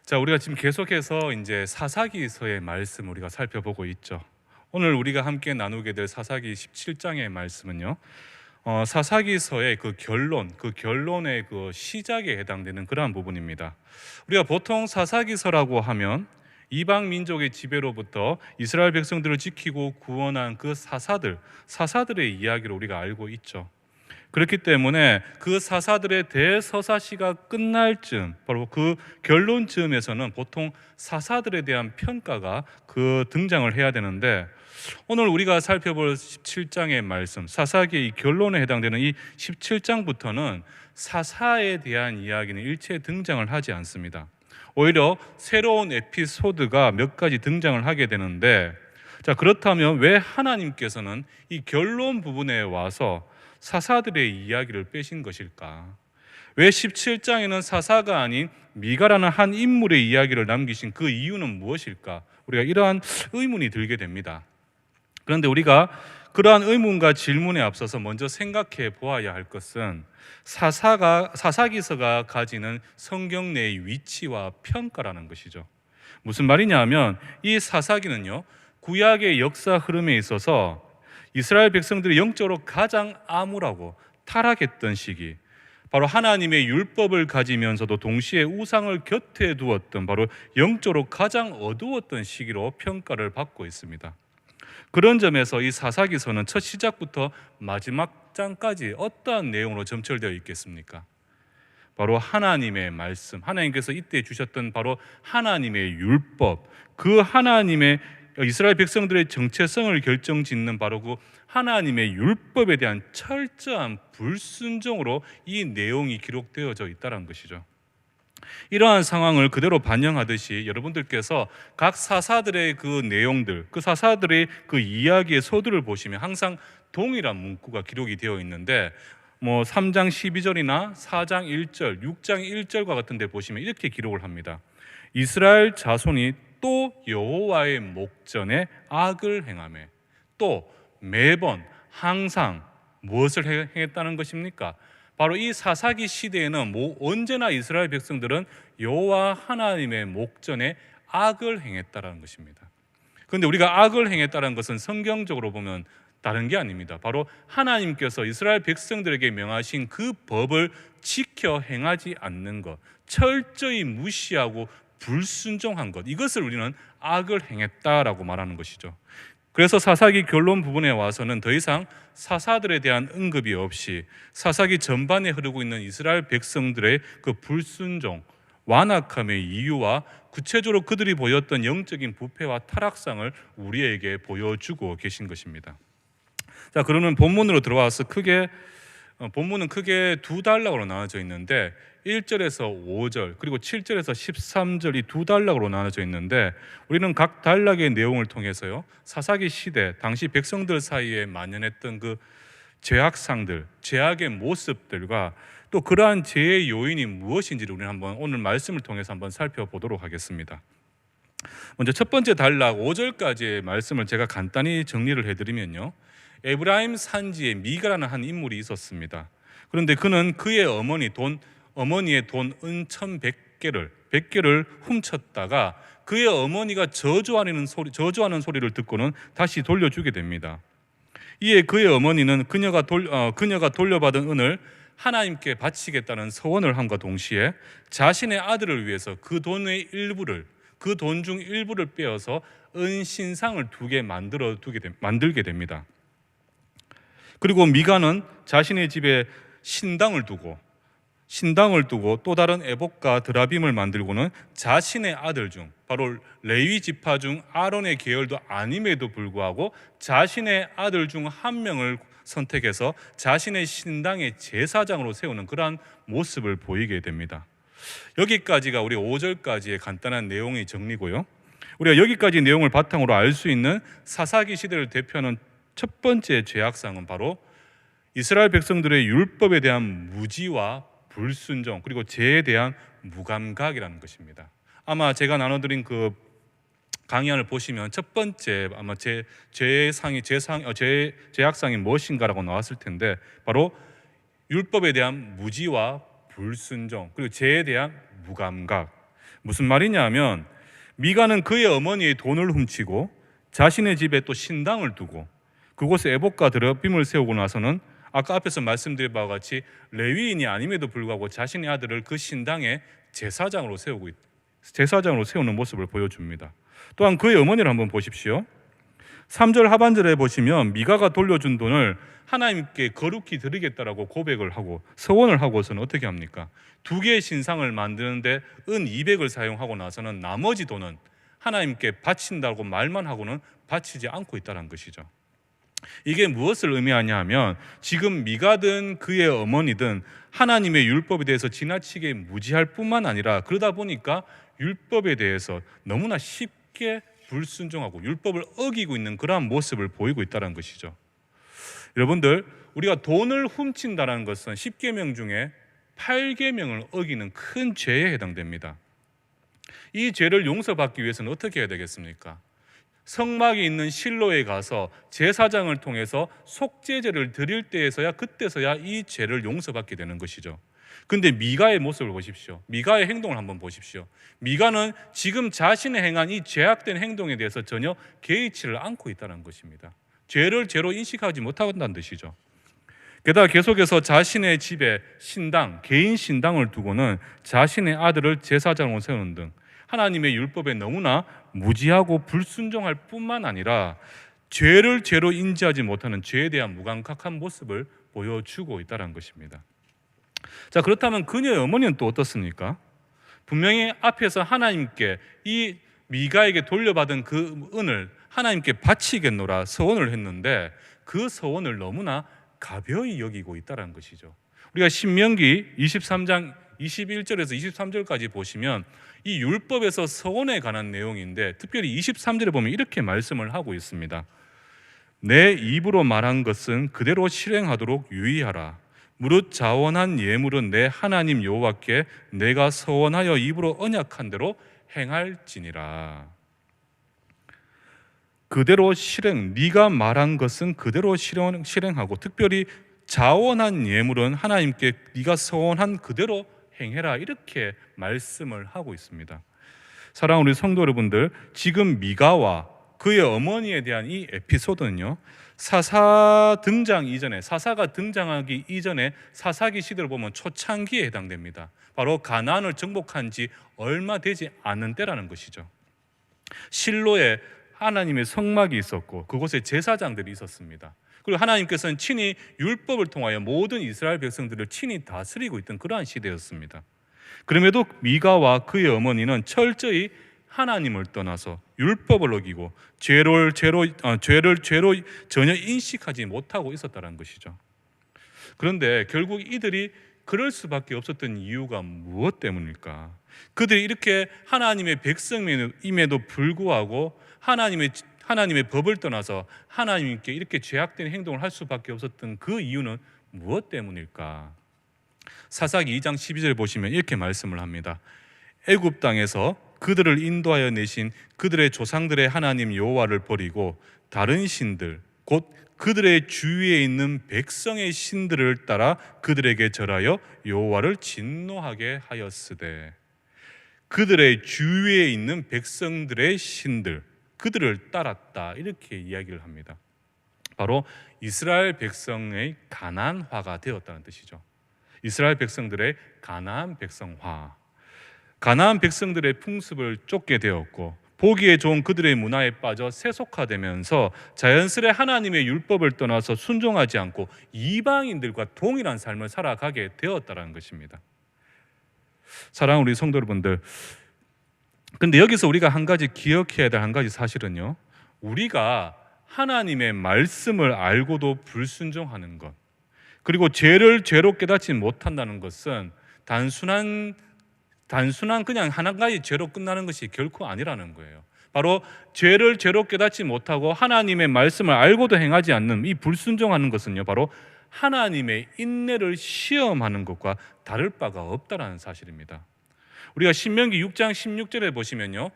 자, 우리가 지금 계속해서 이제 사사기서의 말씀 우리가 살펴보고 있죠. 오늘 우리가 함께 나누게 될 사사기 17장의 말씀은요. 사사기서의 그 결론의 그 시작에 해당되는 그러한 부분입니다. 우리가 보통 사사기서라고 하면 이방 민족의 지배로부터 이스라엘 백성들을 지키고 구원한 그 사사들의 이야기를 우리가 알고 있죠. 그렇기 때문에 그 사사들의 대서사시가 끝날 즈음, 바로 그 결론쯤에서는 보통 사사들에 대한 평가가 등장을 해야 되는데, 오늘 우리가 살펴볼 17장의 말씀, 사사기의 결론에 해당되는 이 17장부터는 사사에 대한 이야기는 일체 등장을 하지 않습니다. 오히려 새로운 에피소드가 몇 가지 등장을 하게 되는데, 자, 그렇다면 왜 하나님께서는 이 결론 부분에 와서 사사들의 이야기를 빼신 것일까? 왜 17장에는 사사가 아닌 미가라는 한 인물의 이야기를 남기신 그 이유는 무엇일까? 우리가 이러한 의문이 들게 됩니다. 그런데 우리가 그러한 의문과 질문에 앞서서 먼저 생각해 보아야 할 것은 사사기서가 가지는 성경 내의 위치와 평가라는 것이죠. 무슨 말이냐 하면 이 사사기는요, 구약의 역사 흐름에 있어서 이스라엘 백성들이 영적으로 가장 암울하고 타락했던 시기, 바로 하나님의 율법을 가지면서도 동시에 우상을 곁에 두었던 바로 영적으로 가장 어두웠던 시기로 평가를 받고 있습니다. 그런 점에서 이 사사기서는 첫 시작부터 마지막 장까지 어떠한 내용으로 점철되어 있겠습니까? 바로 하나님의 말씀, 하나님께서 이때 주셨던 바로 하나님의 율법, 그 하나님의 이스라엘 백성들의 정체성을 결정짓는 바로 그 하나님의 율법에 대한 철저한 불순종으로 이 내용이 기록되어져 있다는 것이죠. 이러한 상황을 그대로 반영하듯이 여러분들께서 각 사사들의 그 내용들, 그 사사들의 그 이야기의 서두를 보시면 항상 동일한 문구가 기록이 되어 있는데, 3장 12절이나 4장 1절, 6장 1절과 같은 데 보시면 이렇게 기록을 합니다. 이스라엘 자손이 또 여호와의 목전에 악을 행하며, 또 매번 항상 무엇을 행했다는 것입니까? 바로 이 사사기 시대에는 언제나 이스라엘 백성들은 여호와 하나님의 목전에 악을 행했다는 것입니다. 그런데 우리가 악을 행했다는 것은 성경적으로 보면 다른 게 아닙니다. 바로 하나님께서 이스라엘 백성들에게 명하신 그 법을 지켜 행하지 않는 것, 철저히 무시하고 불순종한 것, 이것을 우리는 악을 행했다라고 말하는 것이죠. 그래서 사사기 결론 부분에 와서는 더 이상 사사들에 대한 언급이 없이 사사기 전반에 흐르고 있는 이스라엘 백성들의 그 불순종, 완악함의 이유와 구체적으로 그들이 보였던 영적인 부패와 타락상을 우리에게 보여주고 계신 것입니다. 자, 그러면 본문으로 들어와서 본문은 크게 두 단락으로 나눠져 있는데 1절에서 5절 그리고 7절에서 13절 이 두 단락으로 나눠져 있는데, 우리는 각 단락의 내용을 통해서요, 사사기 시대 당시 백성들 사이에 만연했던 그 죄악상들, 죄악의 모습들과 또 그러한 죄의 요인이 무엇인지를 우리는 한번 오늘 말씀을 통해서 한번 살펴보도록 하겠습니다. 먼저 첫 번째 단락 5절까지의 말씀을 제가 간단히 정리를 해드리면요, 에브라임 산지에 미가라는 한 인물이 있었습니다. 그런데 그는 그의 어머니의 돈 은 1,100개를 훔쳤다가 그의 어머니가 저주하는 소리를 듣고는 다시 돌려주게 됩니다. 이에 그의 어머니는 그녀가 돌려받은 은을 하나님께 바치겠다는 서원을 함과 동시에 자신의 아들을 위해서 그 돈 중 일부를 빼어서 은신상을 만들게 됩니다. 그리고 미가는 자신의 집에 신당을 두고 또 다른 에봇과 드라빔을 만들고는 자신의 아들 중, 바로 레위 지파 중 아론의 계열도 아님에도 불구하고 자신의 아들 중 한 명을 선택해서 자신의 신당의 제사장으로 세우는 그러한 모습을 보이게 됩니다. 여기까지가 우리 5절까지의 간단한 내용의 정리고요, 우리가 여기까지 내용을 바탕으로 알 수 있는 사사기 시대를 대표하는 첫 번째 죄악상은 바로 이스라엘 백성들의 율법에 대한 무지와 불순종, 그리고 죄에 대한 무감각이라는 것입니다. 아마 제가 나눠드린 그 강의안을 보시면 첫 번째 아마 죄악상이 무엇인가라고 나왔을 텐데, 바로 율법에 대한 무지와 불순종, 그리고 죄에 대한 무감각, 무슨 말이냐면 미가는 그의 어머니의 돈을 훔치고 자신의 집에 또 신당을 두고 그곳에 에봇과 드러빔을 세우고 나서는 아까 앞에서 말씀드린 바와 같이 레위인이 아님에도 불구하고 자신의 아들을 그 신당의 제사장으로 세우는 모습을 보여줍니다. 또한 그의 어머니를 한번 보십시오. 3절 하반절에 보시면 미가가 돌려준 돈을 하나님께 거룩히 드리겠다라고 고백을 하고 서원을 하고서는 어떻게 합니까? 2개의 신상을 만드는데 은 200을 사용하고 나서는 나머지 돈은 하나님께 바친다고 말만 하고는 바치지 않고 있다는 것이죠. 이게 무엇을 의미하냐 하면 지금 미가든 그의 어머니든 하나님의 율법에 대해서 지나치게 무지할 뿐만 아니라 그러다 보니까 율법에 대해서 너무나 쉽게 불순종하고 율법을 어기고 있는 그러한 모습을 보이고 있다는 것이죠. 여러분들, 우리가 돈을 훔친다는 것은 10계명 중에 8계명을 어기는 큰 죄에 해당됩니다. 이 죄를 용서받기 위해서는 어떻게 해야 되겠습니까? 성막이 있는 실로에 가서 제사장을 통해서 속죄제를 드릴 때에서야 그때서야 이 죄를 용서받게 되는 것이죠. 근데 미가의 모습을 보십시오. 미가의 행동을 한번 보십시오. 미가는 지금 자신이 행한 이 죄악된 행동에 대해서 전혀 개의치를 않고 있다는 것입니다. 죄를 죄로 인식하지 못한다는 뜻이죠. 게다가 계속해서 자신의 집에 신당, 개인 신당을 두고는 자신의 아들을 제사장으로 세우는 등 하나님의 율법에 너무나 무지하고 불순종할 뿐만 아니라 죄를 죄로 인지하지 못하는 죄에 대한 무감각한 모습을 보여주고 있다는 것입니다. 자, 그렇다면 그녀의 어머니는 또 어떻습니까? 분명히 앞에서 하나님께 이 미가에게 돌려받은 그 은을 하나님께 바치겠노라 서원을 했는데 그 서원을 너무나 가벼이 여기고 있다는 것이죠. 우리가 신명기 23장 21절에서 23절까지 보시면 이 율법에서 서원에 관한 내용인데 특별히 23절에 보면 이렇게 말씀을 하고 있습니다. 내 입으로 말한 것은 그대로 실행하도록 유의하라. 무릇 자원한 예물은 내 하나님 여호와께 내가 서원하여 입으로 언약한 대로 행할지니라. 그대로 네가 말한 것은 그대로 실행하고 특별히 자원한 예물은 하나님께 네가 서원한 그대로 행해라, 이렇게 말씀을 하고 있습니다. 사랑하는 우리 성도 여러분들, 지금 미가와 그의 어머니에 대한 이 에피소드는요, 사사가 등장하기 이전에 사사기 시대를 보면 초창기에 해당됩니다. 바로 가나안을 정복한 지 얼마 되지 않은 때라는 것이죠. 실로에 하나님의 성막이 있었고 그곳에 제사장들이 있었습니다. 그리고 하나님께서는 친히 율법을 통하여 모든 이스라엘 백성들을 친히 다스리고 있던 그러한 시대였습니다. 그럼에도 미가와 그의 어머니는 철저히 하나님을 떠나서 율법을 어기고 죄를 죄로 전혀 인식하지 못하고 있었다는 것이죠. 그런데 결국 이들이 그럴 수밖에 없었던 이유가 무엇 때문일까? 그들이 이렇게 하나님의 백성임에도 불구하고 하나님의 법을 떠나서 하나님께 이렇게 죄악된 행동을 할 수밖에 없었던 그 이유는 무엇 때문일까? 사사기 2장 12절 보시면 이렇게 말씀을 합니다. 애굽 땅에서 그들을 인도하여 내신 그들의 조상들의 하나님 여호와를 버리고 다른 신들 곧 그들의 주위에 있는 백성의 신들을 따라 그들에게 절하여 여호와를 진노하게 하였으되, 그들의 주위에 있는 백성들의 신들, 그들을 따랐다, 이렇게 이야기를 합니다. 바로 이스라엘 백성의 가나안화가 되었다는 뜻이죠. 이스라엘 백성들의 가나안 백성화, 가나안 백성들의 풍습을 쫓게 되었고 보기에 좋은 그들의 문화에 빠져 세속화되면서 자연스레 하나님의 율법을 떠나서 순종하지 않고 이방인들과 동일한 삶을 살아가게 되었다는 것입니다. 사랑하는 우리 성도 여러분들, 근데 여기서 우리가 한 가지 기억해야 될 한 가지 사실은요, 우리가 하나님의 말씀을 알고도 불순종하는 것, 그리고 죄를 죄로 깨닫지 못한다는 것은 단순한 그냥 한 가지 죄로 끝나는 것이 결코 아니라는 거예요. 바로 죄를 죄로 깨닫지 못하고 하나님의 말씀을 알고도 행하지 않는 이 불순종하는 것은요, 바로 하나님의 인내를 시험하는 것과 다를 바가 없다는 사실입니다. 우리가 신명기 6장 16절에 보시면요,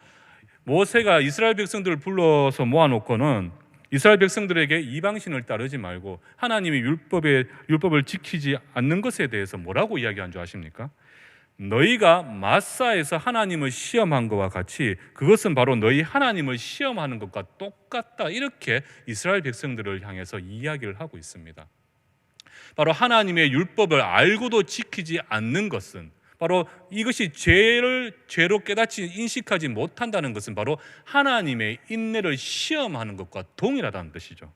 모세가 이스라엘 백성들을 불러서 모아놓고는 이스라엘 백성들에게 이방신을 따르지 말고 하나님의 율법을 지키지 않는 것에 대해서 뭐라고 이야기한 줄 아십니까? 너희가 마사에서 하나님을 시험한 것과 같이 그것은 바로 너희 하나님을 시험하는 것과 똑같다. 이렇게 이스라엘 백성들을 향해서 이야기를 하고 있습니다. 바로 하나님의 율법을 알고도 지키지 않는 것은, 바로 이것이 죄로 깨닫지 인식하지 못한다는 것은 바로 하나님의 인내를 시험하는 것과 동일하다는 뜻이죠.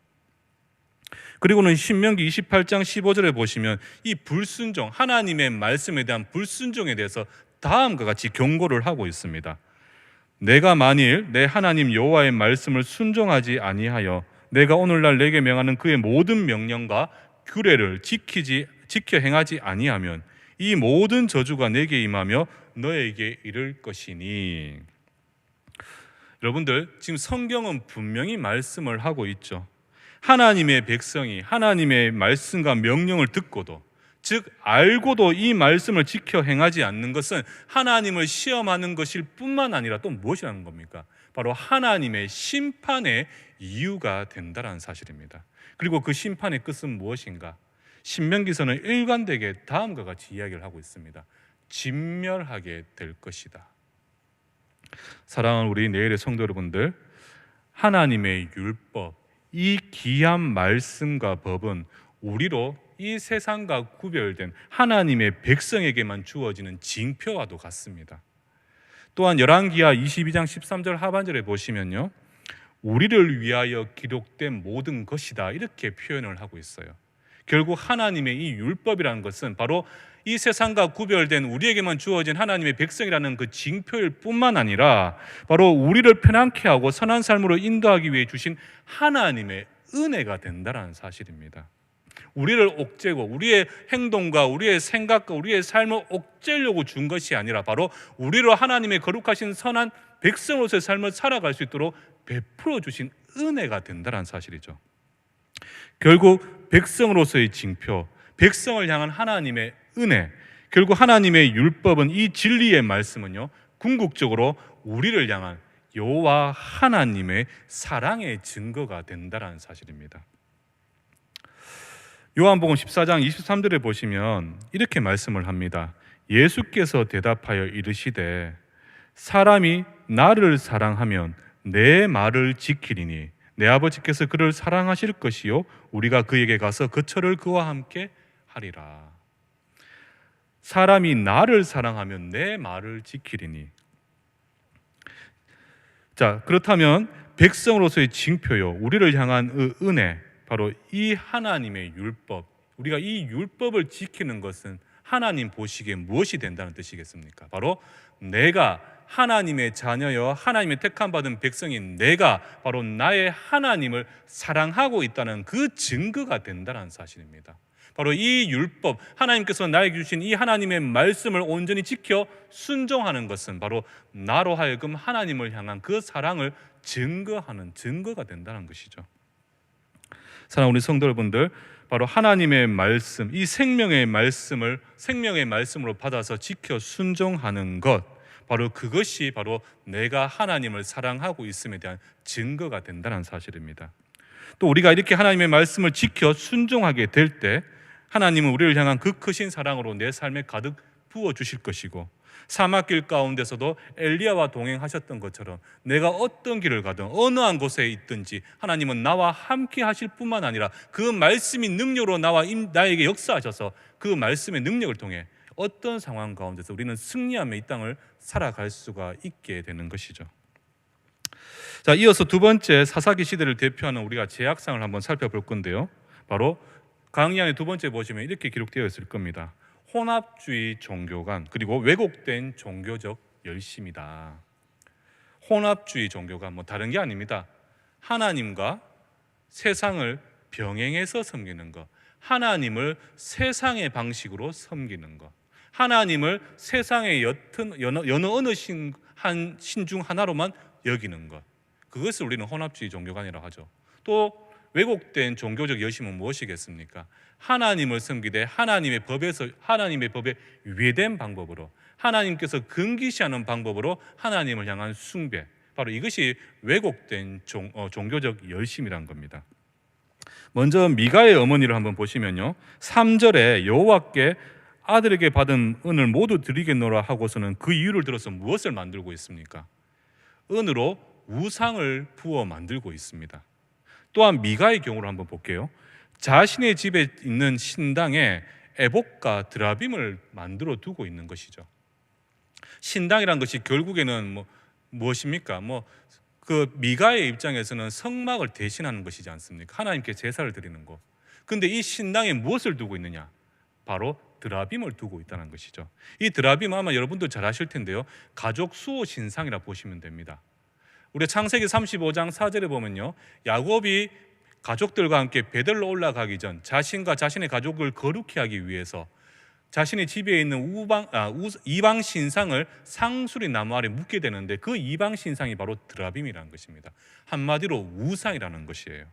그리고는 신명기 28장 15절에 보시면 이 불순종, 하나님의 말씀에 대한 불순종에 대해서 다음과 같이 경고를 하고 있습니다. 내가 만일 내 하나님 여호와의 말씀을 순종하지 아니하여 내가 오늘날 내게 명하는 그의 모든 명령과 규례를 지켜 행하지 아니하면 이 모든 저주가 내게 임하며 너에게 이를 것이니. 여러분들, 지금 성경은 분명히 말씀을 하고 있죠. 하나님의 백성이 하나님의 말씀과 명령을 듣고도, 즉 알고도 이 말씀을 지켜 행하지 않는 것은 하나님을 시험하는 것일 뿐만 아니라 또 무엇이라는 겁니까? 바로 하나님의 심판의 이유가 된다는 사실입니다. 그리고 그 심판의 끝은 무엇인가? 신명기서는 일관되게 다음과 같이 이야기를 하고 있습니다. 진멸하게 될 것이다. 사랑하는 우리 내일의 성도 여러분들, 하나님의 율법, 이 귀한 말씀과 법은 우리로 이 세상과 구별된 하나님의 백성에게만 주어지는 징표와도 같습니다. 또한 열왕기하 22장 13절 하반절에 보시면요, 우리를 위하여 기록된 모든 것이다, 이렇게 표현을 하고 있어요. 결국 하나님의 이 율법이라는 것은 바로 이 세상과 구별된 우리에게만 주어진 하나님의 백성이라는 그 징표일 뿐만 아니라 바로 우리를 편안케 하고 선한 삶으로 인도하기 위해 주신 하나님의 은혜가 된다는 사실입니다. 우리를 옥죄고 우리의 행동과 우리의 생각과 우리의 삶을 옥죄려고 준 것이 아니라 바로 우리로 하나님의 거룩하신 선한 백성으로서의 삶을 살아갈 수 있도록 베풀어 주신 은혜가 된다는 사실이죠. 결국 백성으로서의 징표, 백성을 향한 하나님의 은혜, 결국 하나님의 율법은, 이 진리의 말씀은요, 궁극적으로 우리를 향한 여호와 하나님의 사랑의 증거가 된다는 사실입니다. 요한복음 14장 23절에 보시면 이렇게 말씀을 합니다. 예수께서 대답하여 이르시되 사람이 나를 사랑하면 내 말을 지키리니 내 아버지께서 그를 사랑하실 것이요 우리가 그에게 가서 거처를 그와 함께 하리라. 사람이 나를 사랑하면 내 말을 지키리니. 자, 그렇다면 백성으로서의 징표요, 우리를 향한 은혜, 바로 이 하나님의 율법, 우리가 이 율법을 지키는 것은 하나님 보시기에 무엇이 된다는 뜻이겠습니까? 바로 내가 하나님의 자녀여 하나님의 택함 받은 백성인 내가 바로 나의 하나님을 사랑하고 있다는 그 증거가 된다는 사실입니다. 바로 이 율법, 하나님께서 나에게 주신 이 하나님의 말씀을 온전히 지켜 순종하는 것은 바로 나로 하여금 하나님을 향한 그 사랑을 증거하는 증거가 된다는 것이죠. 사랑하는 우리 성도 여러분들, 바로 하나님의 말씀, 이 생명의 말씀으로 받아서 지켜 순종하는 것, 바로 그것이 바로 내가 하나님을 사랑하고 있음에 대한 증거가 된다는 사실입니다. 또 우리가 이렇게 하나님의 말씀을 지켜 순종하게 될 때 하나님은 우리를 향한 그 크신 사랑으로 내 삶에 가득 부어주실 것이고, 사막길 가운데서도 엘리야와 동행하셨던 것처럼 내가 어떤 길을 가든 어느 한 곳에 있든지 하나님은 나와 함께 하실 뿐만 아니라 그 말씀이 능력으로 나에게 역사하셔서 그 말씀의 능력을 통해 어떤 상황 가운데서 우리는 승리하며 이 땅을 살아갈 수가 있게 되는 것이죠. 자, 이어서 두 번째 사사기 시대를 대표하는 우리가 제약상을 한번 살펴볼 건데요, 바로 강의 두 번째 보시면 이렇게 기록되어 있을 겁니다. 혼합주의 종교관, 그리고 왜곡된 종교적 열심이다. 혼합주의 종교관, 다른 게 아닙니다. 하나님과 세상을 병행해서 섬기는 것, 하나님을 세상의 방식으로 섬기는 것, 하나님을 세상의 어느 신 중 하나로만 여기는 것, 그것을 우리는 혼합주의 종교관이라고 하죠. 또 왜곡된 종교적 열심은 무엇이겠습니까? 하나님을 섬기되 하나님의 법에 위배된 방법으로, 하나님께서 금기시하는 방법으로 하나님을 향한 숭배, 바로 이것이 왜곡된 종교적 열심이란 겁니다. 먼저 미가의 어머니를 한번 보시면요, 3절에 여호와께 아들에게 받은 은을 모두 드리겠노라 하고서는 그 이유를 들어서 무엇을 만들고 있습니까? 은으로 우상을 부어 만들고 있습니다. 또한 미가의 경우를 한번 볼게요. 자신의 집에 있는 신당에 에봇과 드라빔을 만들어 두고 있는 것이죠. 신당이란 것이 결국에는 무엇입니까? 그 미가의 입장에서는 성막을 대신하는 것이지 않습니까? 하나님께 제사를 드리는 것. 근데 이 신당에 무엇을 두고 있느냐? 바로 드라빔을 두고 있다는 것이죠. 이 드라빔 아마 여러분도 잘 아실 텐데요, 가족 수호 신상이라 보시면 됩니다. 우리 창세기 35장 4절에 보면요, 야곱이 가족들과 함께 베들로 올라가기 전 자신과 자신의 가족을 거룩히 하기 위해서 자신의 집에 있는 이방 신상을 상수리 나무 아래 묻게 되는데, 그 이방 신상이 바로 드라빔이라는 것입니다. 한마디로 우상이라는 것이에요.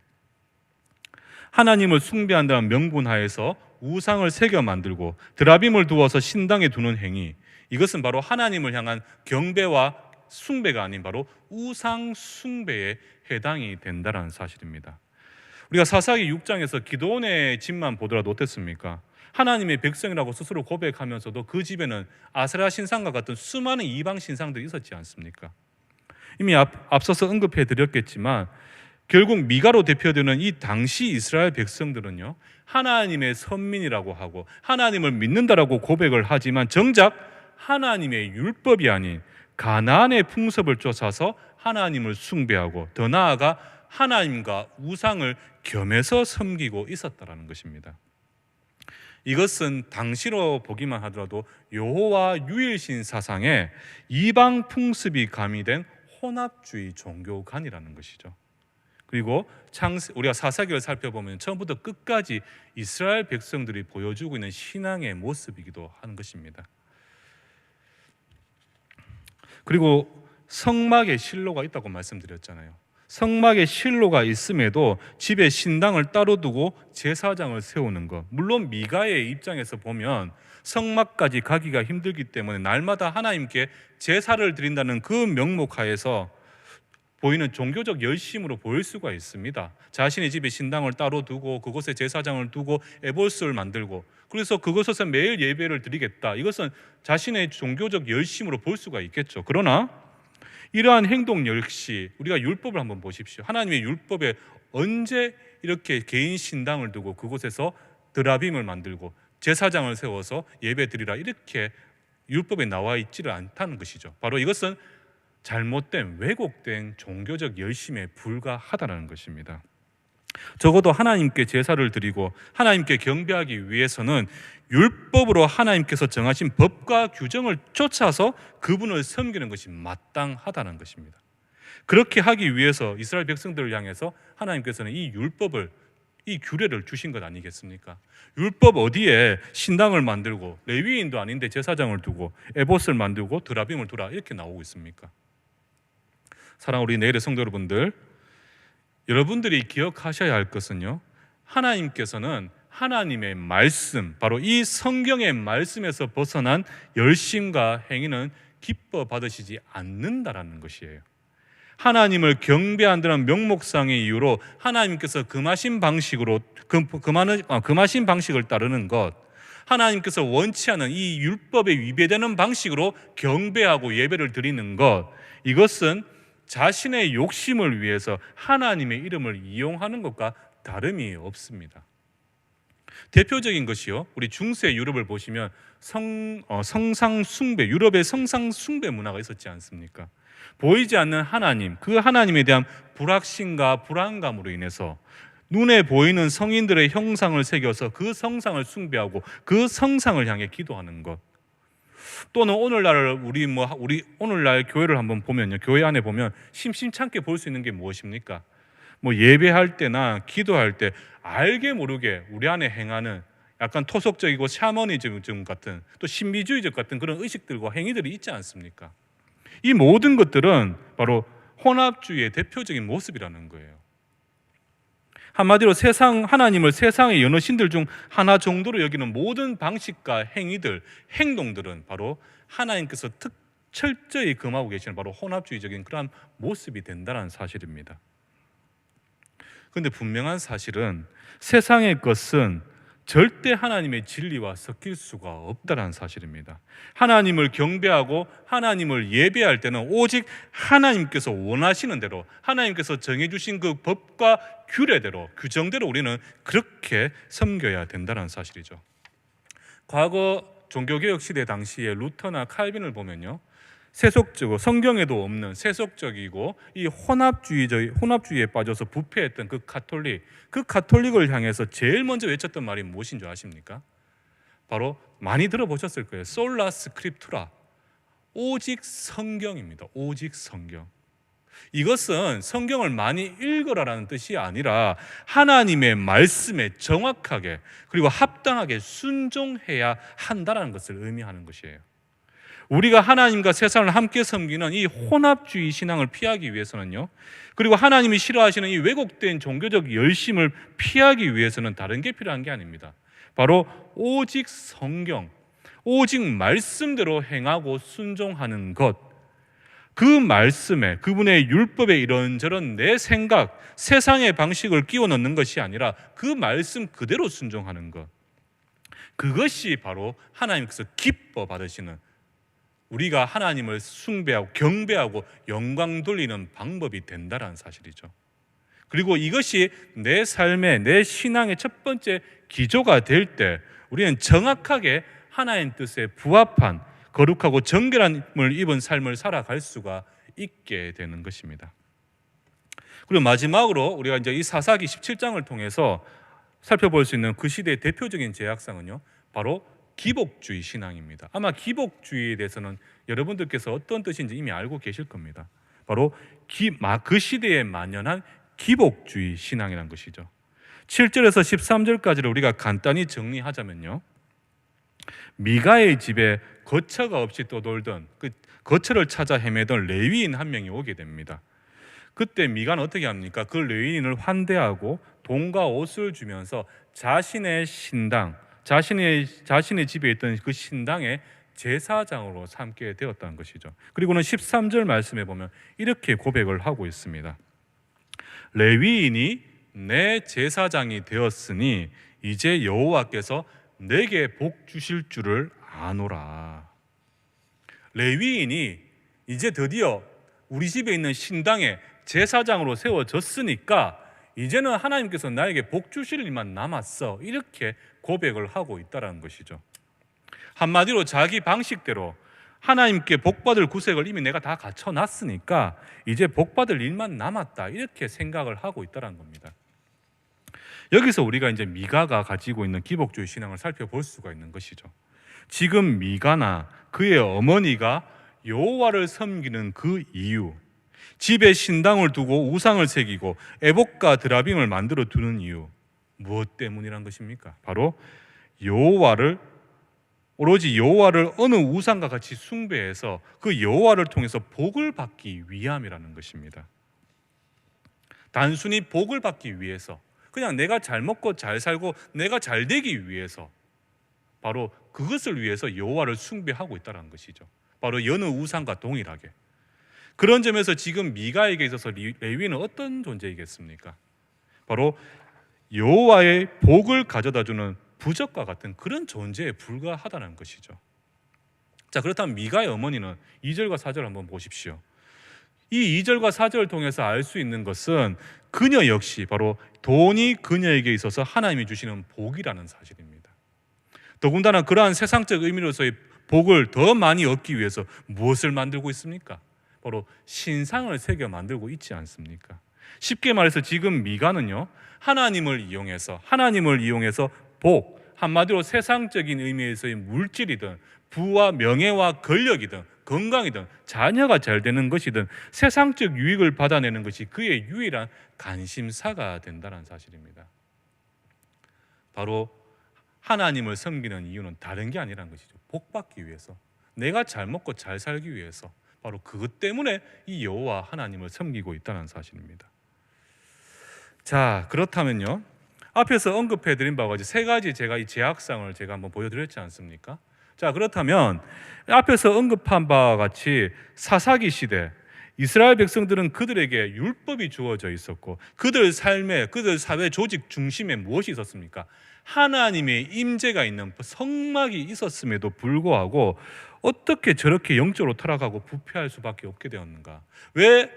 하나님을 숭배한다는 명분하에서 우상을 새겨 만들고 드라빔을 두어서 신당에 두는 행위, 이것은 바로 하나님을 향한 경배와 숭배가 아닌 바로 우상 숭배에 해당이 된다는 사실입니다. 우리가 사사기 6장에서 기드온의 집만 보더라도 어땠습니까? 하나님의 백성이라고 스스로 고백하면서도 그 집에는 아세라 신상과 같은 수많은 이방 신상들이 있었지 않습니까? 이미 앞서서 언급해 드렸겠지만 결국 미가로 대표되는 이 당시 이스라엘 백성들은요, 하나님의 선민이라고 하고 하나님을 믿는다라고 고백을 하지만 정작 하나님의 율법이 아닌 가나안의 풍습을 쫓아서 하나님을 숭배하고 더 나아가 하나님과 우상을 겸해서 섬기고 있었다라는 것입니다. 이것은 당시로 보기만 하더라도 여호와 유일신 사상에 이방 풍습이 가미된 혼합주의 종교관이라는 것이죠. 그리고 우리가 사사기를 살펴보면 처음부터 끝까지 이스라엘 백성들이 보여주고 있는 신앙의 모습이기도 하는 것입니다. 그리고 성막에 실로가 있다고 말씀드렸잖아요. 성막에 실로가 있음에도 집에 신당을 따로 두고 제사장을 세우는 것, 물론 미가의 입장에서 보면 성막까지 가기가 힘들기 때문에 날마다 하나님께 제사를 드린다는 그 명목하에서 보이는 종교적 열심으로 보일 수가 있습니다. 자신의 집에 신당을 따로 두고 그곳에 제사장을 두고 에봇을 만들고 그래서 그곳에서 매일 예배를 드리겠다, 이것은 자신의 종교적 열심으로 볼 수가 있겠죠. 그러나 이러한 행동 역시 우리가 율법을 한번 보십시오. 하나님의 율법에 언제 이렇게 개인 신당을 두고 그곳에서 드라빔을 만들고 제사장을 세워서 예배 드리라, 이렇게 율법에 나와 있지를 않다는 것이죠. 바로 이것은 잘못된 왜곡된 종교적 열심에 불과하다는 것입니다. 적어도 하나님께 제사를 드리고 하나님께 경배하기 위해서는 율법으로 하나님께서 정하신 법과 규정을 쫓아서 그분을 섬기는 것이 마땅하다는 것입니다. 그렇게 하기 위해서 이스라엘 백성들을 향해서 하나님께서는 이 율법을, 이 규례를 주신 것 아니겠습니까? 율법 어디에 신당을 만들고 레위인도 아닌데 제사장을 두고 에봇을 만들고 드라빔을 두라, 이렇게 나오고 있습니까? 사랑하는 우리 내일의 성도 여러분들, 여러분들이 기억하셔야 할 것은요, 하나님께서는 하나님의 말씀, 바로 이 성경의 말씀에서 벗어난 열심과 행위는 기뻐 받으시지 않는다라는 것이에요. 하나님을 경배한다는 명목상의 이유로 하나님께서 금하신 방식으로 금하신 방식을 따르는 것, 하나님께서 원치 않은 이 율법에 위배되는 방식으로 경배하고 예배를 드리는 것, 이것은 자신의 욕심을 위해서 하나님의 이름을 이용하는 것과 다름이 없습니다. 대표적인 것이요, 우리 중세 유럽을 보시면 성상 숭배, 유럽의 성상 숭배 문화가 있었지 않습니까? 보이지 않는 하나님, 그 하나님에 대한 불확신과 불안감으로 인해서 눈에 보이는 성인들의 형상을 새겨서 그 성상을 숭배하고 그 성상을 향해 기도하는 것. 또는 오늘날 우리 오늘날 교회를 한번 보면요, 교회 안에 보면 심심찮게 볼 수 있는 게 무엇입니까? 예배할 때나 기도할 때 알게 모르게 우리 안에 행하는 약간 토속적이고 샤머니즘 같은, 또 신비주의적 같은 그런 의식들과 행위들이 있지 않습니까? 이 모든 것들은 바로 혼합주의의 대표적인 모습이라는 거예요. 한마디로 하나님을 세상의 여러 신들 중 하나 정도로 여기는 모든 방식과 행위들, 행동들은 바로 하나님께서 철저히 금하고 계시는 바로 혼합주의적인 그러한 모습이 된다는 사실입니다. 그런데 분명한 사실은 세상의 것은 절대 하나님의 진리와 섞일 수가 없다는 사실입니다. 하나님을 경배하고 하나님을 예배할 때는 오직 하나님께서 원하시는 대로, 하나님께서 정해주신 그 법과 규례대로, 규정대로 우리는 그렇게 섬겨야 된다는 사실이죠. 과거 종교개혁 시대 당시에 루터나 칼빈을 보면요, 세속적으로 성경에도 없는 세속적이고 이 혼합주의에 빠져서 부패했던 그 가톨릭을 향해서 제일 먼저 외쳤던 말이 무엇인 줄 아십니까? 바로 많이 들어보셨을 거예요. 솔라 스크립투라, 오직 성경입니다. 오직 성경. 이것은 성경을 많이 읽어라라는 뜻이 아니라 하나님의 말씀에 정확하게 그리고 합당하게 순종해야 한다라는 것을 의미하는 것이에요. 우리가 하나님과 세상을 함께 섬기는 이 혼합주의 신앙을 피하기 위해서는요, 그리고 하나님이 싫어하시는 이 왜곡된 종교적 열심을 피하기 위해서는 다른 게 필요한 게 아닙니다. 바로 오직 성경, 오직 말씀대로 행하고 순종하는 것, 그 말씀에, 그분의 율법에 이런저런 내 생각, 세상의 방식을 끼워 넣는 것이 아니라 그 말씀 그대로 순종하는 것, 그것이 바로 하나님께서 기뻐 받으시는, 우리가 하나님을 숭배하고 경배하고 영광 돌리는 방법이 된다는 사실이죠. 그리고 이것이 내 삶의, 내 신앙의 첫 번째 기조가 될 때 우리는 정확하게 하나님 뜻에 부합한 거룩하고 정결함을 입은 삶을 살아갈 수가 있게 되는 것입니다. 그리고 마지막으로 우리가 이제 이 사사기 17장을 통해서 살펴볼 수 있는 그 시대의 대표적인 제약상은요, 바로 기복주의 신앙입니다. 아마 기복주의에 대해서는 여러분들께서 어떤 뜻인지 이미 알고 계실 겁니다. 바로 그 시대에 만연한 기복주의 신앙이라는 것이죠. 7절에서 13절까지를 우리가 간단히 정리하자면요, 미가의 집에 거처가 없이 떠돌던, 그 거처를 찾아 헤매던 레위인 한 명이 오게 됩니다. 그때 미가는 어떻게 합니까? 그 레위인을 환대하고 돈과 옷을 주면서 자신의 신당, 자신의 집에 있던 그 신당의 제사장으로 삼게 되었다는 것이죠. 그리고는 13절 말씀에 보면 이렇게 고백을 하고 있습니다. 레위인이 내 제사장이 되었으니 이제 여호와께서 내게 복 주실 줄을 아노라. 레위인이 이제 드디어 우리 집에 있는 신당에 제사장으로 세워졌으니까 이제는 하나님께서 나에게 복 주실 일만 남았어, 이렇게 고백을 하고 있다는 것이죠. 한마디로 자기 방식대로 하나님께 복받을 구색을 이미 내가 다 갖춰놨으니까 이제 복받을 일만 남았다, 이렇게 생각을 하고 있다는 겁니다. 여기서 우리가 이제 미가가 가지고 있는 기복주의 신앙을 살펴볼 수가 있는 것이죠. 지금 미가나 그의 어머니가 여호와를 섬기는 그 이유, 집에 신당을 두고 우상을 새기고 에봇과 드라빔을 만들어 두는 이유, 무엇 때문이란 것입니까? 바로 오로지 여호와를 어느 우상과 같이 숭배해서 그 여호와를 통해서 복을 받기 위함이라는 것입니다. 단순히 복을 받기 위해서, 그냥 내가 잘 먹고 잘 살고 내가 잘 되기 위해서, 바로 그것을 위해서 여호와를 숭배하고 있다는 것이죠. 바로 여느 우상과 동일하게. 그런 점에서 지금 미가에게 있어서 레위는 어떤 존재이겠습니까? 바로 여호와의 복을 가져다주는 부적과 같은 그런 존재에 불과하다는 것이죠. 자, 그렇다면 미가의 어머니는 2절과 4절 한번 보십시오. 이 2절과 4절을 통해서 알 수 있는 것은 그녀 역시 바로 돈이 그녀에게 있어서 하나님이 주시는 복이라는 사실입니다. 더군다나 그러한 세상적 의미로서의 복을 더 많이 얻기 위해서 무엇을 만들고 있습니까? 바로 신상을 새겨 만들고 있지 않습니까? 쉽게 말해서 지금 미가는요, 하나님을 이용해서 복, 한마디로 세상적인 의미에서의 물질이든 부와 명예와 권력이든 건강이든 자녀가 잘 되는 것이든 세상적 유익을 받아내는 것이 그의 유일한 관심사가 된다는 사실입니다. 바로 하나님을 섬기는 이유는 다른 게 아니라는 것이죠. 복 받기 위해서, 내가 잘 먹고 잘 살기 위해서, 바로 그것 때문에 이 여호와 하나님을 섬기고 있다는 사실입니다. 자, 그렇다면요, 앞에서 언급해드린 바와 같이 세 가지 제가 이 제약상을 제가 한번 보여드렸지 않습니까? 자, 그렇다면 앞에서 언급한 바와 같이 사사기 시대 이스라엘 백성들은 그들에게 율법이 주어져 있었고 그들 삶에, 그들 사회 조직 중심에 무엇이 있었습니까? 하나님의 임재가 있는 성막이 있었음에도 불구하고 어떻게 저렇게 영적으로 타락하고 부패할 수밖에 없게 되었는가? 왜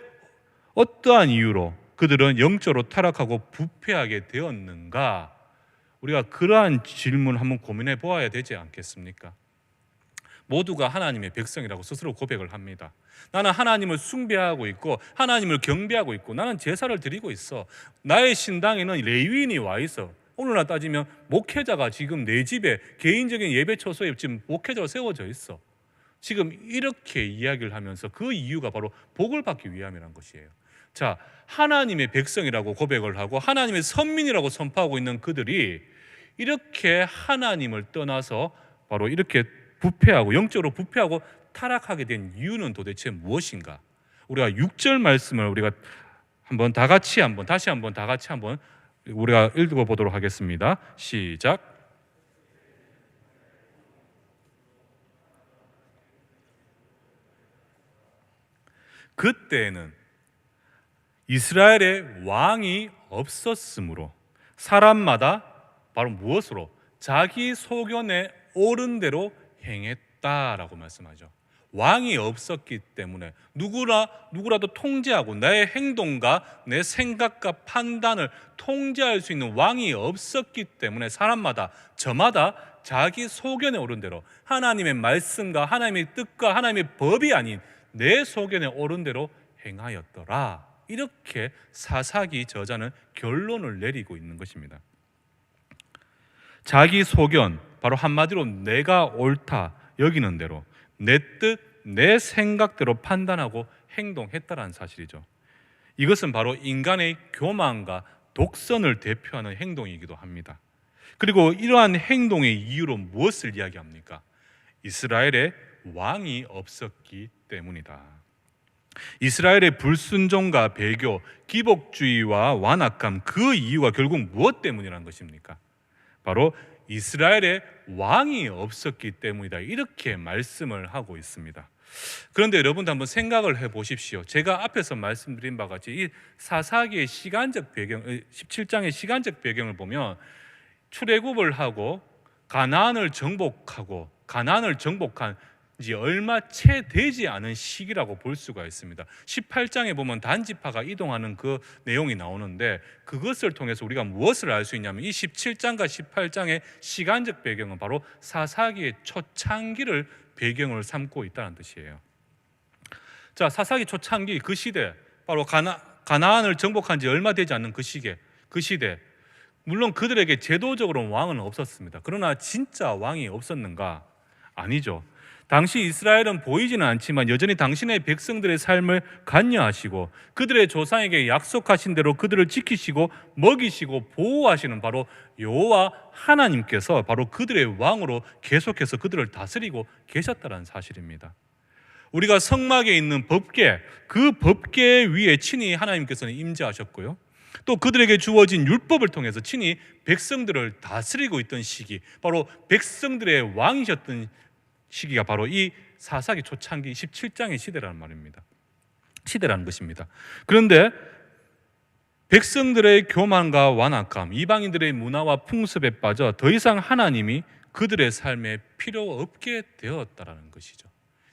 어떠한 이유로 그들은 영적으로 타락하고 부패하게 되었는가? 우리가 그러한 질문을 한번 고민해 보아야 되지 않겠습니까? 모두가 하나님의 백성이라고 스스로 고백을 합니다. 나는 하나님을 숭배하고 있고 하나님을 경배하고 있고 나는 제사를 드리고 있어. 나의 신당에는 레위인이 와 있어. 오늘날 따지면 목회자가 지금 내 집에 개인적인 예배 처소에 지금 목회자가 세워져 있어. 지금 이렇게 이야기를 하면서 그 이유가 바로 복을 받기 위함이라는 것이에요. 자, 하나님의 백성이라고 고백을 하고 하나님의 선민이라고 선포하고 있는 그들이 이렇게 하나님을 떠나서 바로 이렇게 부패하고 영적으로 부패하고 타락하게 된 이유는 도대체 무엇인가? 우리가 6절 말씀을 우리가 다시 한번 우리가 읽어보도록 하겠습니다. 시작. 그때에는 이스라엘의 왕이 없었으므로 사람마다 바로 무엇으로? 자기 소견에 옳은 대로 행했다라고 말씀하죠. 왕이 없었기 때문에 누구라도 통제하고 나의 행동과 내 생각과 판단을 통제할 수 있는 왕이 없었기 때문에 사람마다 저마다 자기 소견에 오른 대로 하나님의 말씀과 하나님의 뜻과 하나님의 법이 아닌 내 소견에 오른 대로 행하였더라. 이렇게 사사기 저자는 결론을 내리고 있는 것입니다. 자기 소견, 바로 한마디로 내가 옳다 여기는 대로 내 뜻, 내 생각대로 판단하고 행동했다라는 사실이죠. 이것은 바로 인간의 교만과 독선을 대표하는 행동이기도 합니다. 그리고 이러한 행동의 이유로 무엇을 이야기합니까? 이스라엘에 왕이 없었기 때문이다. 이스라엘의 불순종과 배교, 기복주의와 완악함, 그 이유가 결국 무엇 때문이라는 것입니까? 바로 이스라엘에 왕이 없었기 때문이다. 이렇게 말씀을 하고 있습니다. 그런데 여러분도 한번 생각을 해보십시오. 제가 앞에서 말씀드린 바와 같이 이 사사기의 시간적 배경, 17장의 시간적 배경을 보면 출애굽을 하고 가나안을 정복한 지 얼마 채 되지 않은 시기라고 볼 수가 있습니다. 18장에 보면 단지파가 이동하는 그 내용이 나오는데 그것을 통해서 우리가 무엇을 알 수 있냐면 이 17장과 18장의 시간적 배경은 바로 사사기의 초창기를 배경을 삼고 있다는 뜻이에요. 자, 사사기 초창기 그 시대, 바로 가나안을 정복한 지 얼마 되지 않는 그 시대, 물론 그들에게 제도적으로 왕은 없었습니다. 그러나 진짜 왕이 없었는가? 아니죠. 당시 이스라엘은 보이지는 않지만 여전히 당신의 백성들의 삶을 관여하시고 그들의 조상에게 약속하신 대로 그들을 지키시고 먹이시고 보호하시는 바로 여호와 하나님께서 바로 그들의 왕으로 계속해서 그들을 다스리고 계셨다는 사실입니다. 우리가 성막에 있는 법궤, 그 법궤 위에 친히 하나님께서는 임재하셨고요, 또 그들에게 주어진 율법을 통해서 친히 백성들을 다스리고 있던 시기, 바로 백성들의 왕이셨던 시기가 바로 이 사사기 초창기 17장의 시대라는 것입니다. 그런데 백성들의 교만과 완악함, 이방인들의 문화와 풍습에 빠져 더 이상 하나님이 그들의 삶에 필요 없게 되었다라는 것이죠.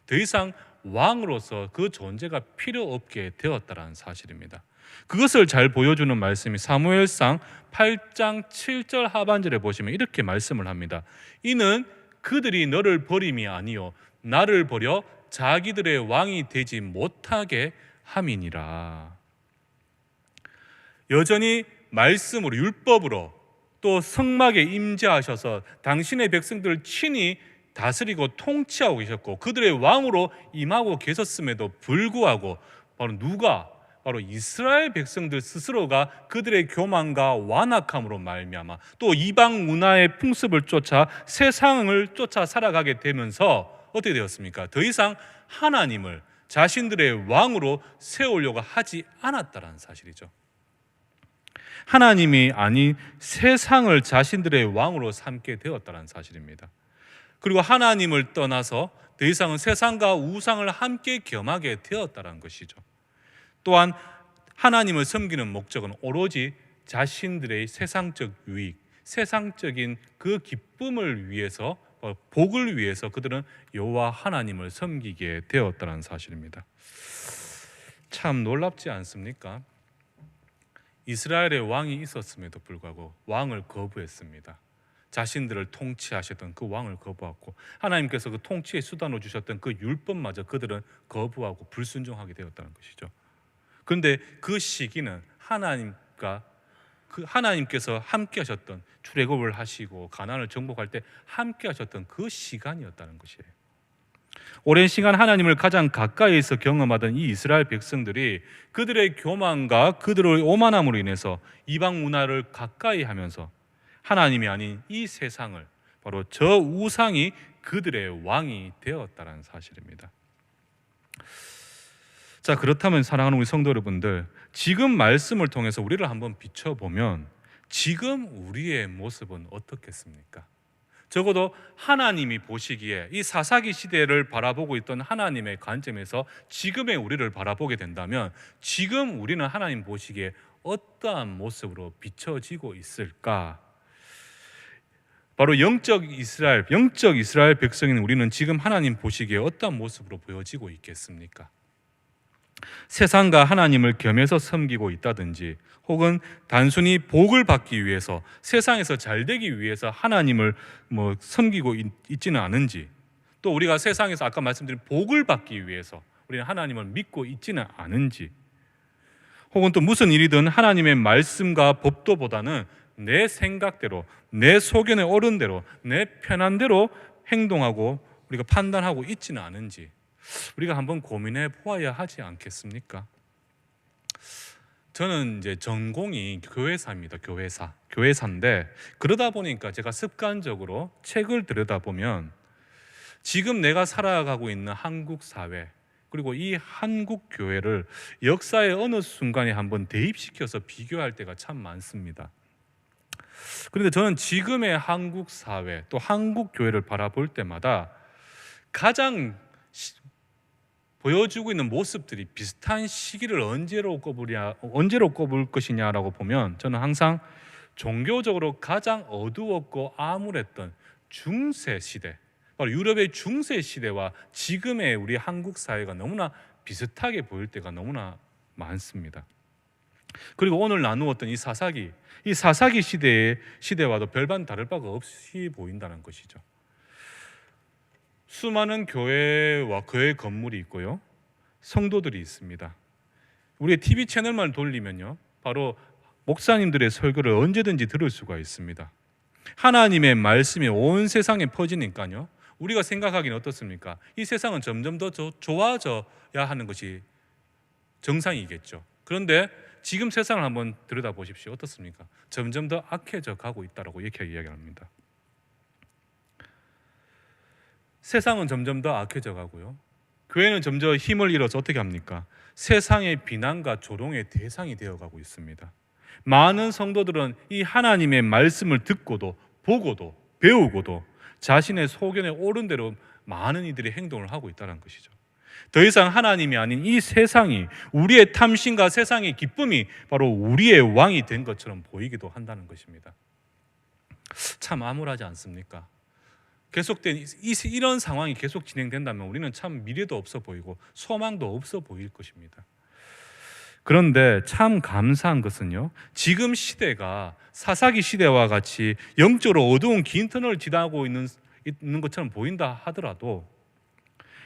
더 이상 왕으로서 그 존재가 필요 없게 되었다라는 사실입니다. 그것을 잘 보여주는 말씀이 사무엘상 8장 7절 하반절에 보시면 이렇게 말씀을 합니다. 이는 그들이 너를 버림이 아니요 나를 버려 자기들의 왕이 되지 못하게 함이니라. 여전히 말씀으로, 율법으로, 또 성막에 임재하셔서 당신의 백성들을 친히 다스리고 통치하고 계셨고 그들의 왕으로 임하고 계셨음에도 불구하고 바로 이스라엘 백성들 스스로가 그들의 교만과 완악함으로 말미암아 또 이방 문화의 풍습을 쫓아 세상을 쫓아 살아가게 되면서 어떻게 되었습니까? 더 이상 하나님을 자신들의 왕으로 세우려고 하지 않았다는 사실이죠. 하나님이 아닌 세상을 자신들의 왕으로 삼게 되었다는 사실입니다. 그리고 하나님을 떠나서 더 이상은 세상과 우상을 함께 겸하게 되었다는 것이죠. 또한 하나님을 섬기는 목적은 오로지 자신들의 세상적 유익, 세상적인 그 기쁨을 위해서, 복을 위해서 그들은 여호와 하나님을 섬기게 되었다는 사실입니다. 참 놀랍지 않습니까? 이스라엘의 왕이 있었음에도 불구하고 왕을 거부했습니다. 자신들을 통치하셨던 그 왕을 거부하고 하나님께서 그 통치의 수단으로 주셨던 그 율법마저 그들은 거부하고 불순종하게 되었다는 것이죠. 그런데 그 시기는 하나님께서 함께 하셨던, 출애굽을 하시고 가나안을 정복할 때 함께 하셨던 그 시간이었다는 것이에요. 오랜 시간 하나님을 가장 가까이에서 경험하던 이 이스라엘 백성들이 그들의 교만과 그들의 오만함으로 인해서 이방 문화를 가까이 하면서 하나님이 아닌 이 세상을, 바로 저 우상이 그들의 왕이 되었다는 사실입니다. 자, 그렇다면 사랑하는 우리 성도 여러분들, 지금 말씀을 통해서 우리를 한번 비춰보면 지금 우리의 모습은 어떻겠습니까? 적어도 하나님이 보시기에 이 사사기 시대를 바라보고 있던 하나님의 관점에서 지금의 우리를 바라보게 된다면 지금 우리는 하나님 보시기에 어떠한 모습으로 비춰지고 있을까? 바로 영적 이스라엘 백성인 우리는 지금 하나님 보시기에 어떠한 모습으로 보여지고 있겠습니까? 세상과 하나님을 겸해서 섬기고 있다든지, 혹은 단순히 복을 받기 위해서, 세상에서 잘 되기 위해서 하나님을 섬기고 있지는 않은지, 또 우리가 세상에서 아까 말씀드린 복을 받기 위해서 우리는 하나님을 믿고 있지는 않은지, 혹은 또 무슨 일이든 하나님의 말씀과 법도보다는 내 생각대로, 내 소견에 오른 대로, 내 편한 대로 행동하고 우리가 판단하고 있지는 않은지 우리가 한번 고민해 보아야 하지 않겠습니까? 저는 이제 전공이 교회사입니다. 교회사인데 그러다 보니까 제가 습관적으로 책을 들여다보면 지금 내가 살아가고 있는 한국 사회, 그리고 이 한국 교회를 역사의 어느 순간에 한번 대입시켜서 비교할 때가 참 많습니다. 그런데 저는 지금의 한국 사회, 또 한국 교회를 바라볼 때마다 가장 보여주고 있는 모습들이 비슷한 시기를 언제로 꼽을 것이냐라고 보면 저는 항상 종교적으로 가장 어두웠고 암울했던 중세 시대, 바로 유럽의 중세 시대와 지금의 우리 한국 사회가 너무나 비슷하게 보일 때가 너무나 많습니다. 그리고 오늘 나누었던 이 사사기 시대와도 별반 다를 바가 없이 보인다는 것이죠. 수많은 교회와 교회 건물이 있고요, 성도들이 있습니다. 우리의 TV 채널만 돌리면요, 바로 목사님들의 설교를 언제든지 들을 수가 있습니다. 하나님의 말씀이 온 세상에 퍼지니까요, 우리가 생각하기는 어떻습니까? 이 세상은 점점 더 좋아져야 하는 것이 정상이겠죠. 그런데 지금 세상을 한번 들여다보십시오. 어떻습니까? 점점 더 악해져 가고 있다고 이렇게 이야기합니다. 세상은 점점 더 악해져 가고요, 교회는 점점 힘을 잃어서 어떻게 합니까? 세상의 비난과 조롱의 대상이 되어가고 있습니다. 많은 성도들은 이 하나님의 말씀을 듣고도 보고도 배우고도 자신의 소견에 옳은 대로 많은 이들이 행동을 하고 있다는 것이죠. 더 이상 하나님이 아닌 이 세상이, 우리의 탐심과 세상의 기쁨이 바로 우리의 왕이 된 것처럼 보이기도 한다는 것입니다. 참 암울하지 않습니까? 계속된 이런 상황이 계속 진행된다면 우리는 참 미래도 없어 보이고 소망도 없어 보일 것입니다. 그런데 참 감사한 것은요, 지금 시대가 사사기 시대와 같이 영적으로 어두운 긴 터널을 지나고 있는 것처럼 보인다 하더라도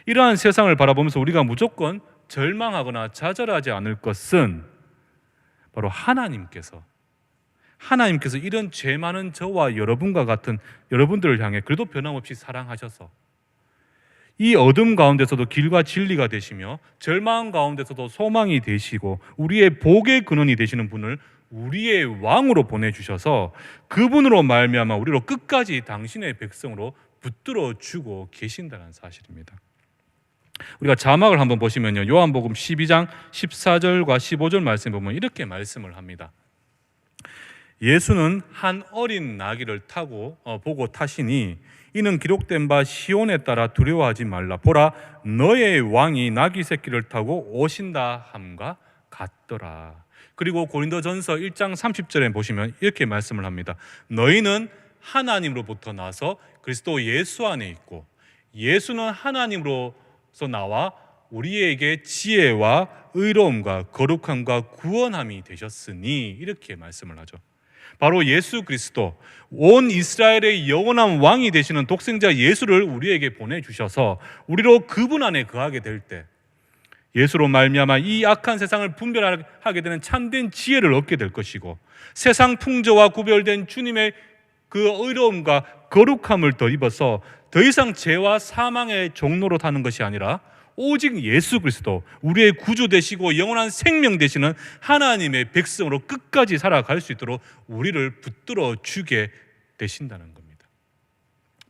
이러한 세상을 바라보면서 우리가 무조건 절망하거나 좌절하지 않을 것은 바로 하나님께서 이런 죄 많은 저와 여러분과 같은 여러분들을 향해 그래도 변함없이 사랑하셔서 이 어둠 가운데서도 길과 진리가 되시며 절망 가운데서도 소망이 되시고 우리의 복의 근원이 되시는 분을 우리의 왕으로 보내주셔서 그분으로 말미암아 우리로 끝까지 당신의 백성으로 붙들어 주고 계신다는 사실입니다. 우리가 자막을 한번 보시면요, 요한복음 12장 14절과 15절 말씀 보면 이렇게 말씀을 합니다. 예수는 한 어린 나귀를 보고 타시니 이는 기록된 바 시온에 따라 두려워하지 말라, 보라 너의 왕이 나귀 새끼를 타고 오신다 함과 같더라. 그리고 고린도전서 1장 30절에 보시면 이렇게 말씀을 합니다. 너희는 하나님으로부터 나서 그리스도 예수 안에 있고 예수는 하나님으로서 나와 우리에게 지혜와 의로움과 거룩함과 구원함이 되셨으니 이렇게 말씀을 하죠. 바로 예수 그리스도, 온 이스라엘의 영원한 왕이 되시는 독생자 예수를 우리에게 보내주셔서 우리로 그분 안에 거하게 될 때 예수로 말미암아 이 악한 세상을 분별하게 되는 참된 지혜를 얻게 될 것이고 세상 풍조와 구별된 주님의 그 의로움과 거룩함을 덧입어서 더 이상 죄와 사망의 종로로 타는 것이 아니라 오직 예수 그리스도, 우리의 구주 되시고 영원한 생명 되시는 하나님의 백성으로 끝까지 살아갈 수 있도록 우리를 붙들어 주게 되신다는 겁니다.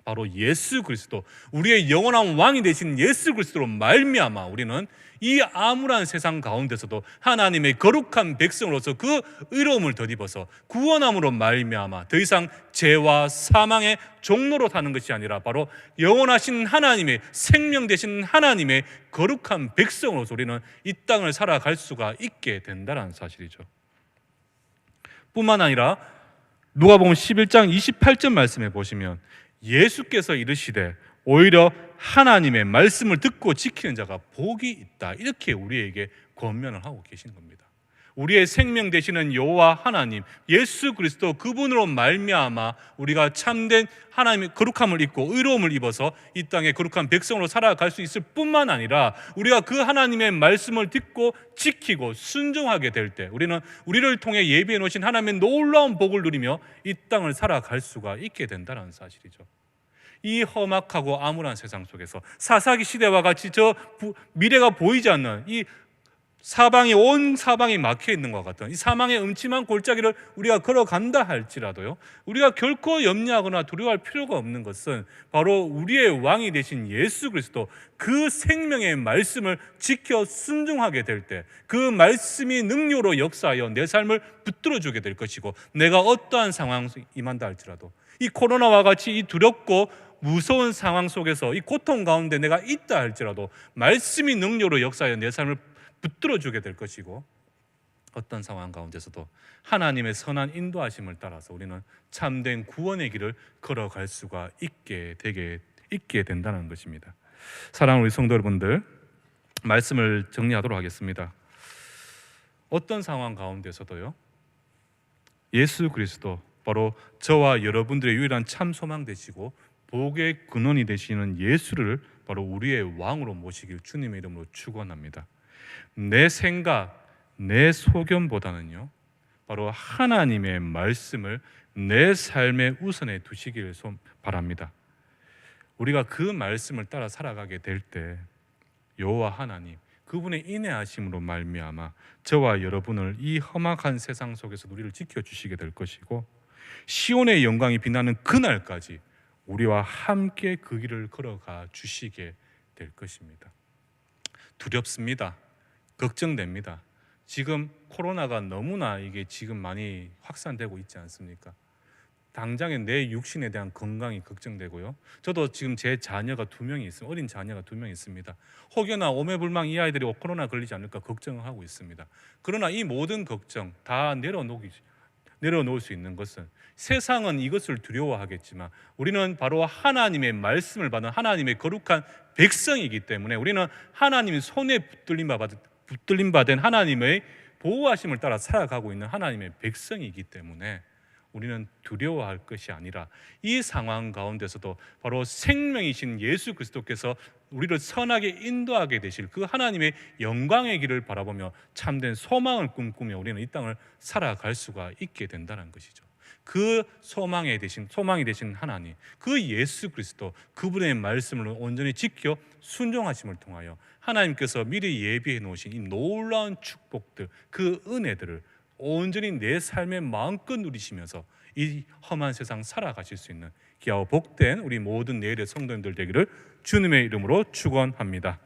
바로 예수 그리스도, 우리의 영원한 왕이 되신 예수 그리스도로 말미암아 우리는 이 암울한 세상 가운데서도 하나님의 거룩한 백성으로서 그 의로움을 덧입어서 구원함으로 말미암아 더 이상 죄와 사망의 종로로 타는 것이 아니라 바로 영원하신 하나님의 생명 되신 하나님의 거룩한 백성으로서 우리는 이 땅을 살아갈 수가 있게 된다는 사실이죠. 뿐만 아니라 누가복음 11장 28절 말씀에 보시면 예수께서 이르시되 오히려 하나님의 말씀을 듣고 지키는 자가 복이 있다, 이렇게 우리에게 권면을 하고 계신 겁니다. 우리의 생명 되시는 여호와 하나님 예수 그리스도 그분으로 말미암아 우리가 참된 하나님의 거룩함을 입고 의로움을 입어서 이 땅의 거룩한 백성으로 살아갈 수 있을 뿐만 아니라 우리가 그 하나님의 말씀을 듣고 지키고 순종하게 될 때 우리는 우리를 통해 예비해 놓으신 하나님의 놀라운 복을 누리며 이 땅을 살아갈 수가 있게 된다는 사실이죠. 이 험악하고 암울한 세상 속에서 사사기 시대와 같이 미래가 보이지 않는 이 사방이 온 사방이 막혀 있는 것 같은 이 사망의 음침한 골짜기를 우리가 걸어간다 할지라도요, 우리가 결코 염려하거나 두려워할 필요가 없는 것은 바로 우리의 왕이 되신 예수 그리스도 그 생명의 말씀을 지켜 순종하게 될 때 그 말씀이 능력으로 역사하여 내 삶을 붙들어주게 될 것이고, 내가 어떠한 상황에 임한다 할지라도 이 코로나와 같이 이 두렵고 무서운 상황 속에서 이 고통 가운데 내가 있다 할지라도 말씀이 능력으로 역사하여 내 삶을 붙들어주게 될 것이고, 어떤 상황 가운데서도 하나님의 선한 인도하심을 따라서 우리는 참된 구원의 길을 걸어갈 수가 있게 된다는 것입니다. 사랑하는 우리 성도 여러분들, 말씀을 정리하도록 하겠습니다. 어떤 상황 가운데서도요, 예수 그리스도 바로 저와 여러분들의 유일한 참 소망 되시고 복의 근원이 되시는 예수를 바로 우리의 왕으로 모시길 주님의 이름으로 축원합니다. 내 생각, 내 소견보다는요, 바로 하나님의 말씀을 내 삶의 우선에 두시길 바랍니다. 우리가 그 말씀을 따라 살아가게 될 때 여호와 하나님, 그분의 인내하심으로 말미암아 저와 여러분을 이 험악한 세상 속에서 우리를 지켜주시게 될 것이고, 시온의 영광이 빛나는 그날까지 우리와 함께 그 길을 걸어가 주시게 될 것입니다. 두렵습니다. 걱정됩니다. 지금 코로나가 너무나 이게 지금 많이 확산되고 있지 않습니까? 당장에 내 육신에 대한 건강이 걱정되고요. 저도 지금 제 자녀가 2명이 있습니다. 어린 자녀가 2명 있습니다. 혹여나 오매불망 이 아이들이 코로나 걸리지 않을까 걱정을 하고 있습니다. 그러나 이 모든 걱정 다 내려놓을 수 있는 것은, 세상은 이것을 두려워하겠지만 우리는 바로 하나님의 말씀을 받은 하나님의 거룩한 백성이기 때문에 우리는 하나님의 손에 붙들림 받은 하나님의 보호하심을 따라 살아가고 있는 하나님의 백성이기 때문에 우리는 두려워할 것이 아니라 이 상황 가운데서도 바로 생명이신 예수 그리스도께서 우리를 선하게 인도하게 되실 그 하나님의 영광의 길을 바라보며 참된 소망을 꿈꾸며 우리는 이 땅을 살아갈 수가 있게 된다는 것이죠. 그 소망이 되신 하나님, 그 예수 그리스도, 그분의 말씀을 온전히 지켜 순종하심을 통하여 하나님께서 미리 예비해 놓으신 이 놀라운 축복들, 그 은혜들을 온전히 내 삶에 마음껏 누리시면서 이 험한 세상 살아가실 수 있는 귀하고 복된 우리 모든 내일의 성도님들 되기를 주님의 이름으로 축원합니다.